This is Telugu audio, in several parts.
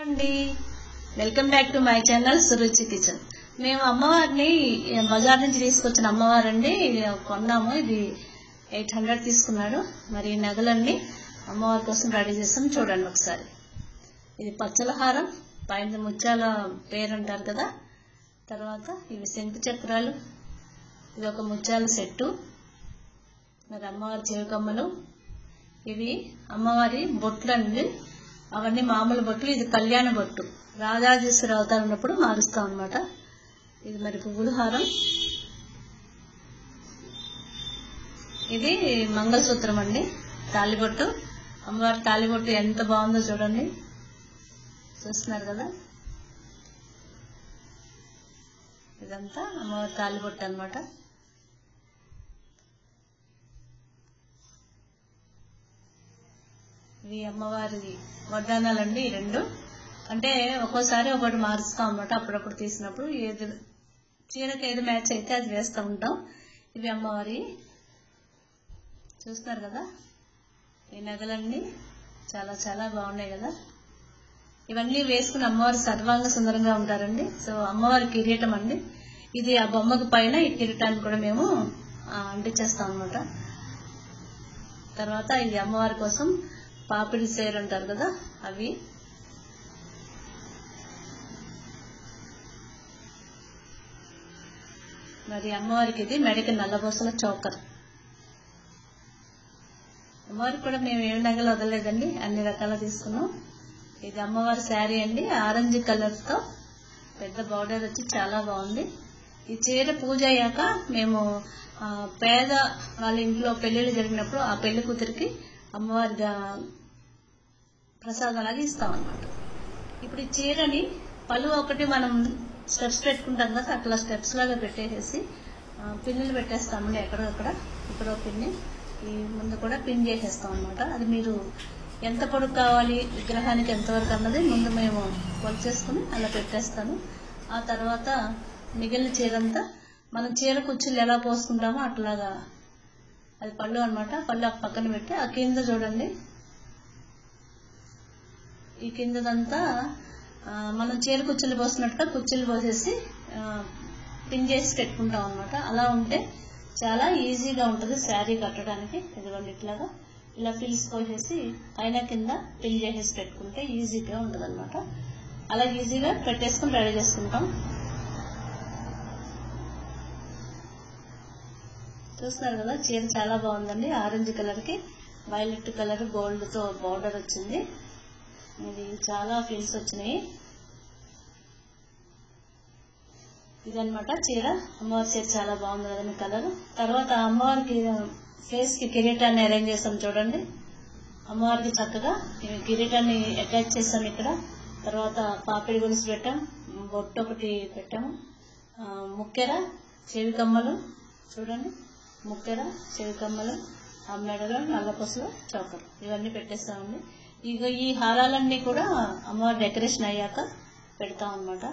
అండి welcome back to my channel Suruchi kitchen. మేము అమ్మవారిని బజార్ నుంచి తీసుకొచ్చిన అమ్మవారండి కొన్నాము. ఇది 800 తీసుకున్నాడు. మరి నగలండి అమ్మవారి కోసం రెడీ చేస్తాం. చూడండి ఒకసారి. ఇది పచ్చల హారం, పైన ముత్యాల పేరు అంటారు కదా. తర్వాత ఇవి శంకు చక్రాలు, ఇది ఒక ముత్యాల సెట్టు, మరి అమ్మవారి చెవికమ్మలు, ఇవి అమ్మవారి బొట్లు అండి. అవన్నీ మామూలు బొట్లు. ఇది కళ్యాణ బొట్టు, రాజరాజేశ్వరి అవతారం ఉన్నప్పుడు మారుస్తాం అన్నమాట. ఇది మరి పువ్వుల హారం, ఇది మంగళసూత్రం అండి, తాళిబొట్టు. అమ్మవారి తాళిబొట్టు ఎంత బాగుందో చూడండి, చూస్తున్నారు కదా. ఇదంతా అమ్మవారి తాళిబొట్టు అన్నమాట. ఇవి అమ్మవారి వడ్డానాలండి. ఈ రెండు అంటే ఒక్కోసారి ఒకటి మారుస్తాం అన్నమాట. అప్పుడప్పుడు తీసినప్పుడు ఏది చీరకి ఏది మ్యాచ్ అయితే అది వేస్తూ ఉంటాం. ఇవి అమ్మవారి, చూస్తున్నారు కదా. ఈ నగలన్నీ చాలా చాలా బాగున్నాయి కదా. ఇవన్నీ వేసుకుని అమ్మవారి సర్వాంగ సుందరంగా ఉంటారండి. సో అమ్మవారి కిరీటం అండి ఇది. ఆ బొమ్మకు పైన ఈ కిరీటాన్ని కూడా మేము అంటించేస్తాం అన్నమాట. తర్వాత ఇది అమ్మవారి కోసం పాపిడి సేరు అంటారు కదా, అవి. మరి అమ్మవారికి ఇది మెడకి నల్లబోసల చౌకర్. అమ్మవారికి కూడా మేము ఏడు నగలు వదలలేదండి, అన్ని రకాల తీసుకున్నాం. ఇది అమ్మవారి శారీ అండి, ఆరెంజ్ కలర్ తో పెద్ద బార్డర్ వచ్చి చాలా బాగుంది. ఈ చీర పూజ అయ్యాక మేము పేద వాళ్ళ ఇంట్లో పెళ్లిళ్ళు జరిగినప్పుడు ఆ పెళ్లి కూతురికి అమ్మవారి ప్రసాదాలాగా ఇస్తాం అన్నమాట. ఇప్పుడు ఈ చీరని పళ్ళు ఒకటి మనం స్టెప్స్ పెట్టుకుంటాం కదా, అట్లా స్టెప్స్ లాగా పెట్టేసేసి పిన్నులు పెట్టేస్తామండి. ఎక్కడొక్కడ ఇక్కడ పిన్ని, ఈ ముందు కూడా పిన్ చేసేస్తాం అన్నమాట. అది మీరు ఎంత పొడుగు కావాలి విగ్రహానికి ఎంతవరకు అన్నది ముందు మేము కొలిచేసుకుని అలా పెట్టేస్తాను. ఆ తర్వాత మిగిలిన చీరంతా మనం చీర కుచ్చులు ఎలా పోసుకుంటామో అట్లాగా, అది పళ్ళు అన్నమాట. పళ్ళు పక్కన పెట్టి ఆ కింద చూడండి, ఈ కిందదంతా మనం చీర కుచ్చులు పోసినట్టుగా కుచ్చులు పోసేసి పిన్ చేసి పెట్టుకుంటాం అన్నమాట. అలా ఉంటే చాలా ఈజీగా ఉంటుంది శారీ కట్టడానికి. ఇదిగోండి ఇట్లాగా ఇలా ఫిల్స్ పోసేసి పైన కింద పిన్ చేసేసి పెట్టుకుంటే ఈజీగా ఉంటుంది అన్నమాట. అలా ఈజీగా పెట్టేసుకుని రెడీ చేసుకుంటాం. చూస్తున్నారు కదా, చీర చాలా బాగుందండి. ఆరెంజ్ కలర్ కి వైలెట్ కలర్ గోల్డ్ తో బార్డర్ వచ్చింది. ఇది చాలా ఫీల్స్ వచ్చినాయి. ఇదనమాట చీర. అమ్మవారి చీర చాలా బాగుంది కదండి కలర్. తర్వాత అమ్మవారికి ఫేస్ కి కిరీటాన్ని అరేంజ్ చేస్తాం చూడండి. అమ్మవారికి చక్కగా కిరీటాన్ని అటాచ్ చేస్తాం ఇక్కడ. తర్వాత పాపిడి గొలుసు పెట్టాం, బొట్టు ఒకటి పెట్టాము, ముక్కెర, చెవి కమ్మలు చూడండి, ముక్కెర, చెవి కమ్మలు, ఆ మెడలో నల్లపొసలు చౌకలు, ఇవన్నీ పెట్టేస్తామండి. ఇక ఈ హారాలన్నీ కూడా అమ్మవారి డెకరేషన్ అయ్యాక పెడతాం అన్నమాట.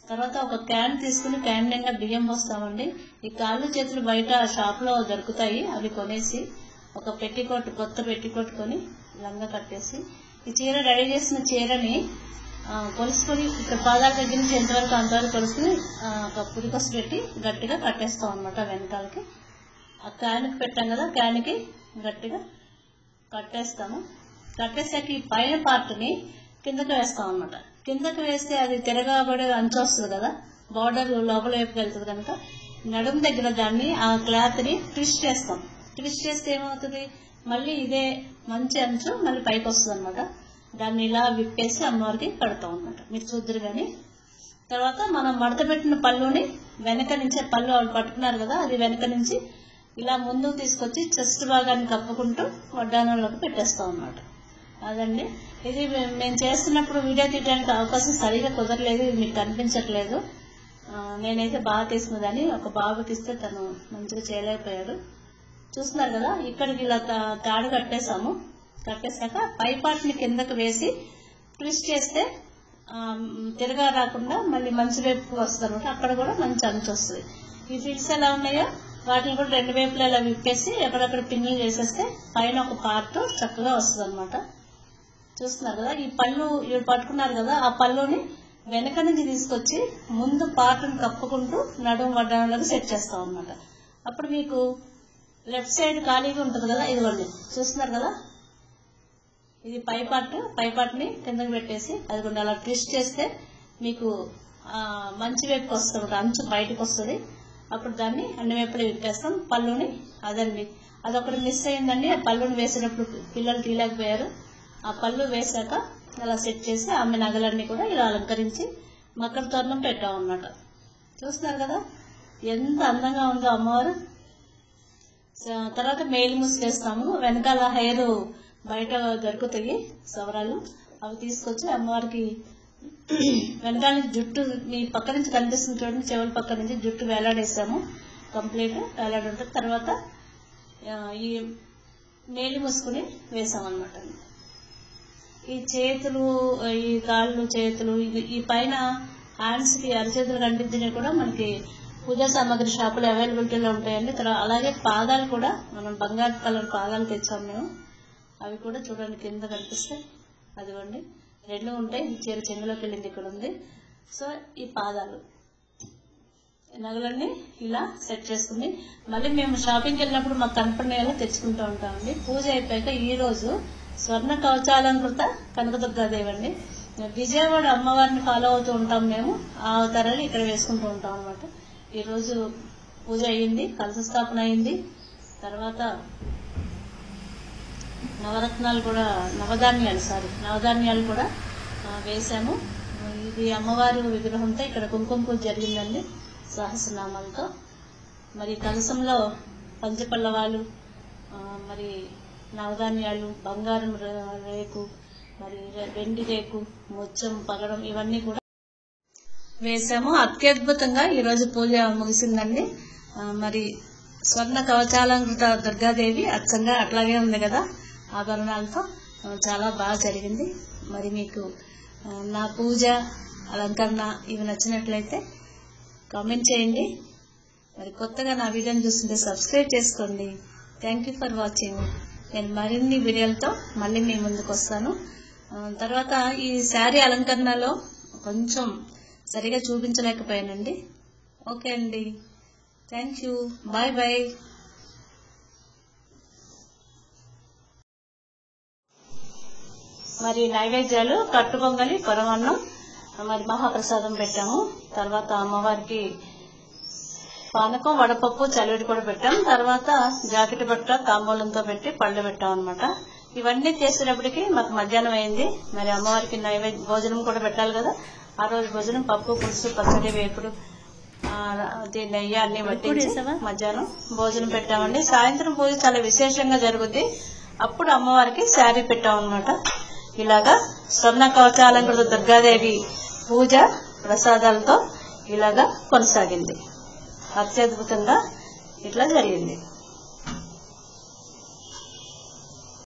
తర్వాత ఒక క్యాన్ తీసుకుని క్యాన్ నిండా బియ్యం పోస్తామండి. ఈ కాళ్ళు చేతులు బయట షాప్ లో దొరుకుతాయి, అవి కొనేసి ఒక పెట్టికోట్, కొత్త పెట్టికోట్ కొని లంగా కట్టేసి ఈ చీర రెడీ చేసిన చీరని కొలుసుకొని ఇక్కడ పాదాల దగ్గర నుంచి ఎంతవరకు అంతవరకు కొలుసుకుని ఒక పురికొస పెట్టి గట్టిగా కట్టేస్తాం అన్నమాట. వెనకాలకి ఆ క్యాన్కి పెట్టాం కదా, క్యాన్కి గట్టిగా కట్టేస్తాము. కట్టేసాక ఈ పైన పార్ట్ ని కిందకి వేస్తాం అన్నమాట. కిందకి వేస్తే అది తిరగబడే అంచు వస్తుంది కదా, బార్డర్ లోపల వైపుకి వెళ్తుంది కనుక నడుము దగ్గర దాన్ని ఆ క్లాత్ ని ట్విస్ట్ చేస్తాం. ట్విస్ట్ చేస్తే ఏమవుతుంది, మళ్ళీ ఇదే మంచి అంచు మళ్ళీ పైకి వస్తుంది అనమాట. దాన్ని ఇలా విప్పేసి అమ్మవారికి కడతాం అన్నమాట. మీరు చూద్దరు కానీ. తర్వాత మనం మడత పెట్టిన పళ్ళుని వెనక నుంచి, పళ్ళు వాళ్ళు పట్టుకున్నారు కదా, అది వెనక నుంచి ఇలా ముందుకు తీసుకొచ్చి చెస్ట్ భాగాన్ని కప్పుకుంటూ వడ్డానంలోకి పెట్టేస్తాం అన్నమాట. అదండి ఇది. మేము చేస్తున్నప్పుడు వీడియో తీయడానికి అవకాశం సరిగా కుదరలేదు, ఇది మీకు కనిపించట్లేదు. నేనైతే బాగా తీసుకున్నదని, ఒక బాబుకి ఇస్తే తను మంచిగా చేయలేకపోయాడు. చూస్తున్నారు కదా, ఇక్కడికి ఇలా తాడు కట్టేసాము. కట్టేసాక పై పార్ట్ ని కిందకు వేసి ట్విస్ట్ చేస్తే తిరగా రాకుండా మళ్ళీ మంచి వైపు వస్తుంది అనమాట. అక్కడ కూడా మంచి అంచు వస్తుంది. ఈ ఫిల్స్ ఎలా ఉన్నాయో వాటిని కూడా రెండు వైపులా ఇలా విప్పేసి ఎక్కడక్కడ పిన్నులు చేసేస్తే పైన ఒక పార్ట్ చక్కగా వస్తుంది అనమాట. చూస్తున్నారు కదా, ఈ పళ్ళు ఇవి పట్టుకున్నారు కదా, ఆ పళ్ళుని వెనక నుంచి తీసుకొచ్చి ముందు పార్ట్ని కప్పుకుంటూ నడుము వడ్డాలకు సెట్ చేస్తాం అన్నమాట. అప్పుడు మీకు లెఫ్ట్ సైడ్ ఖాళీగా ఉంటుంది కదా, ఇదిగోండి చూస్తున్నారు కదా, ఇది పై పార్ట్ని కిందకి పెట్టేసి అది అలా ట్విస్ట్ చేస్తే మీకు మంచి వైపుకి వస్తుంది, అంచు బయటకు వస్తుంది. అప్పుడు దాన్ని అన్ని వైపులు విప్పేస్తాం. పళ్ళుని అదండి, అదొకటి మిస్ అయిందండి. ఆ పళ్ళుని వేసేటప్పుడు పిల్లలు తీయలేకపోయారు. ఆ పళ్ళు వేసాక అలా సెట్ చేసి ఆమె నగలన్నీ కూడా ఇలా అలంకరించి మకర తోరణం పెట్టాం అన్నమాట. చూస్తున్నారు కదా ఎంత అందంగా ఉందో అమ్మవారు. తర్వాత మేలి ముసుగేస్తాము. వెనకాల హెయిర్ బయట దొరుకుతాయి సవరాలు, అవి తీసుకొచ్చి అమ్మవారికి వెనకాల నుంచి జుట్టు మీ పక్క నుంచి కనిపిస్తుంది చూడండి, చెవుల పక్క నుంచి జుట్టు వేలాడేసాము. కంప్లీట్ వేలాడి ఉంటుంది. తర్వాత ఈ మేలి ముసుగుని వేసామన్నమాట. ఈ చేతులు, ఈ కాళ్ళు చేతులు, ఈ పైన హ్యాండ్స్ కి అరచేతులు కనిపించినవి కూడా మనకి పూజా సామాగ్రి షాపులు అవైలబిలిటీలో ఉంటాయండి. అలాగే పాదాలు కూడా మనం బంగారు కలర్ పాదాలు తెచ్చాము మేము. అవి కూడా చూడండి కింద కనిపిస్తాయి, అదిగోండి రెండు ఉంటాయి. చీర చెంగులోకి వెళ్ళింది, ఇక్కడ ఉంది. సో ఈ పాదాలు నగలన్నీ ఇలా సెట్ చేసుకుని మళ్ళీ మేము షాపింగ్కి వెళ్ళినప్పుడు మాకు కనపడిన తెచ్చుకుంటూ ఉంటామండి. పూజ అయిపోయాక ఈ రోజు స్వర్ణ కవచాలంకృత కనకదుర్గాదేవి అండి. విజయవాడ అమ్మవారిని ఫాలో అవుతూ ఉంటాం మేము. ఆ అవతారాలు ఇక్కడ వేసుకుంటూ ఉంటాం అనమాట. ఈరోజు పూజ అయ్యింది, కలశ స్థాపన అయింది. తర్వాత నవధాన్యాలు కూడా వేసాము. ఇది అమ్మవారి విగ్రహంతో ఇక్కడ కుంకుమ పూజ జరిగిందండి సహస్రనామాలతో. మరి కలశంలో పంచపల్లవాలు, మరి నవధాన్యాలు, బంగారం రేకు, మరి వెండి రేకు, ముత్యం, పగడం ఇవన్నీ కూడా వేసాము. అత్యద్భుతంగా ఈరోజు పూజ ముగిసిందండి. మరి స్వర్ణ కవచాలంకృత దుర్గాదేవి అచ్చంగా అట్లాగే ఉంది కదా ఆభరణాలతో, చాలా బాగా జరిగింది. మరి మీకు నా పూజ అలంకరణ ఇవి నచ్చినట్లయితే కామెంట్ చేయండి. మరి కొత్తగా నా వీడియోని చూస్తుంటే సబ్స్క్రైబ్ చేసుకోండి. Thank you for watching. నేను మరిన్ని వీడియోలతో మళ్ళీ మీ ముందుకు వస్తాను. తర్వాత ఈ శారీ అలంకరణలో కొంచెం సరిగా చూపించలేకపోయానండి. ఓకే అండి, థ్యాంక్ యూ, బాయ్ బాయ్. మరి నైవేద్యాలు కట్టు పొంగలి, పరమాన్నం, మరి మహాప్రసాదం పెట్టాము. తర్వాత అమ్మవారికి పానకం, వడపప్పు, చలివిడి కూడా పెట్టాం. తర్వాత జాకెట్ బట్ట తాంబూలంతో పెట్టి పళ్ళు పెట్టాం అనమాట. ఇవన్నీ చేసేటప్పటికి మాకు మధ్యాహ్నం అయింది. మరి అమ్మవారికి నైవేద్య భోజనం కూడా పెట్టాలి కదా. ఆ రోజు భోజనం పప్పు, పులుసు, పచ్చడి, వేపుడు, నెయ్యి అన్ని బట్టి మధ్యాహ్నం భోజనం పెట్టామండి. సాయంత్రం పూజ చాలా విశేషంగా జరుగుద్ది. అప్పుడు అమ్మవారికి శారీ పెట్టాం అనమాట. ఇలాగా స్వర్ణ కవచాలంకృత దుర్గాదేవి పూజ ప్రసాదాలతో ఇలాగా కొనసాగింది. అత్యద్భుతంగా ఇట్లా జరిగింది.